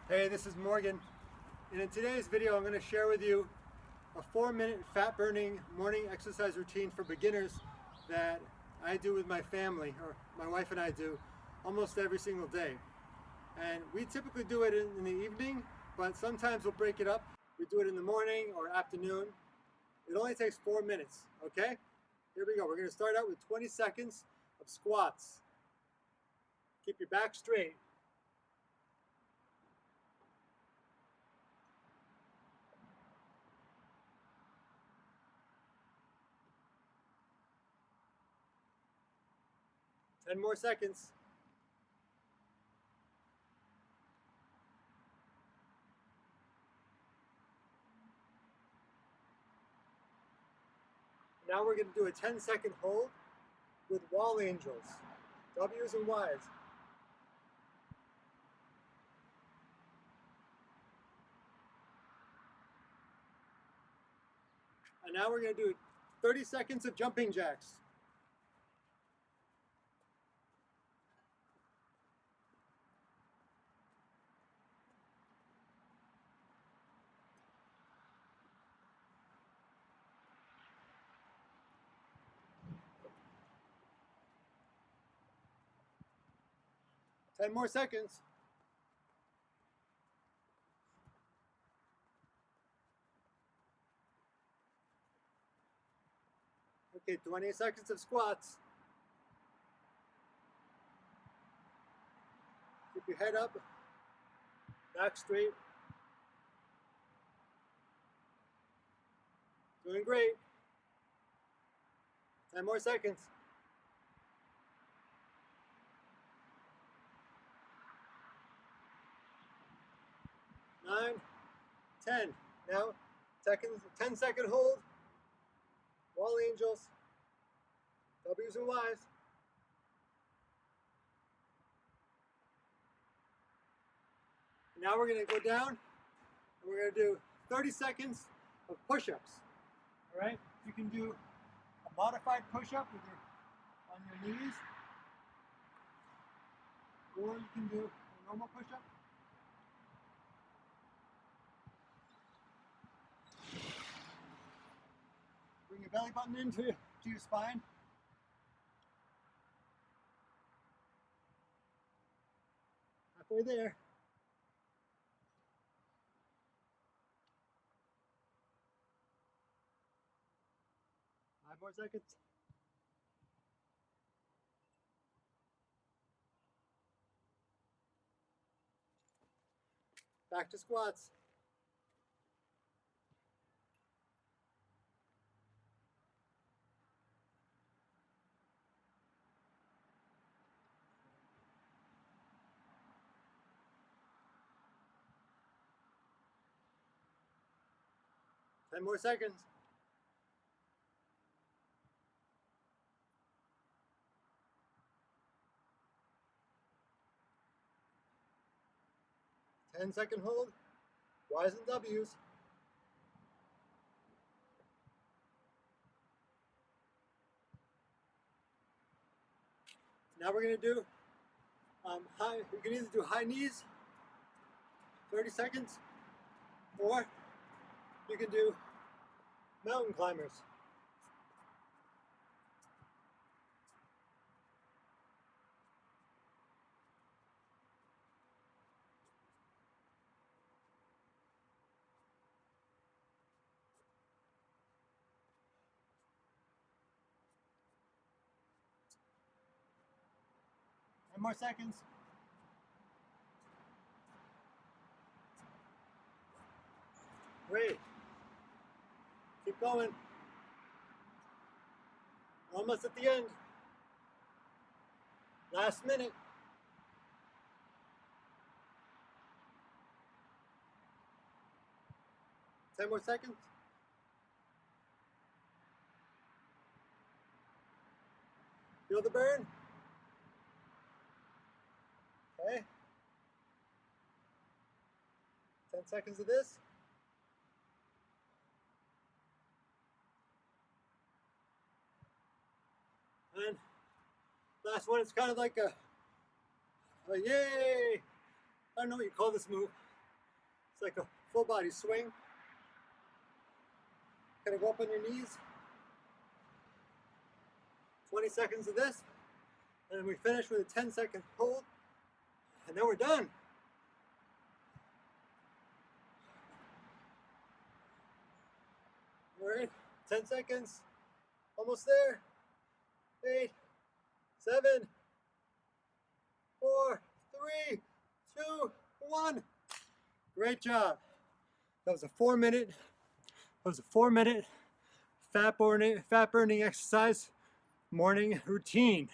Hey, this is Morgan, and in today's video I'm going to share with you a 4-minute fat-burning morning exercise routine for beginners that I do with my family, or my wife and I do, almost every single day. And we typically do it in the evening, but sometimes we'll break it up. We do it in the morning or afternoon. It only takes 4 minutes, okay? Here we go. We're going to start out with 20 seconds of squats. Keep your back straight. Ten more seconds. Now we're going to do a 10-second hold with wall angels, W's and Y's. And now we're going to do 30 seconds of jumping jacks. Ten more seconds. Okay, 20 seconds of squats. Keep your head up, back straight. Doing great. 10 more seconds. 9, 10. Now, 10-second hold. Wall angels, W's and Y's. Now we're going to go down and we're going to do 30 seconds of push-ups. All right? You can do a modified push-up on your knees, or you can do a normal push-up. Bring your belly button into your spine. Halfway there. Five more seconds. Back to squats. Ten more seconds. Ten-second hold. Y's and W's. Now we're going to do you can either do high knees, 30 seconds, or you can do mountain climbers. Ten more seconds. Great. Keep going. Almost at the end. Last minute. Ten more seconds. Feel the burn? Okay. 10 seconds of this. And last one, it's kind of like a yay! I don't know what you call this move. It's like a full body swing. Gonna go up on your knees. 20 seconds of this, and then we finish with a 10-second hold, and then we're done. All right, 10 seconds, almost there. 8, 7, 4, 3, 2, 1. Great job. That was a 4-minute. Fat burning exercise morning routine.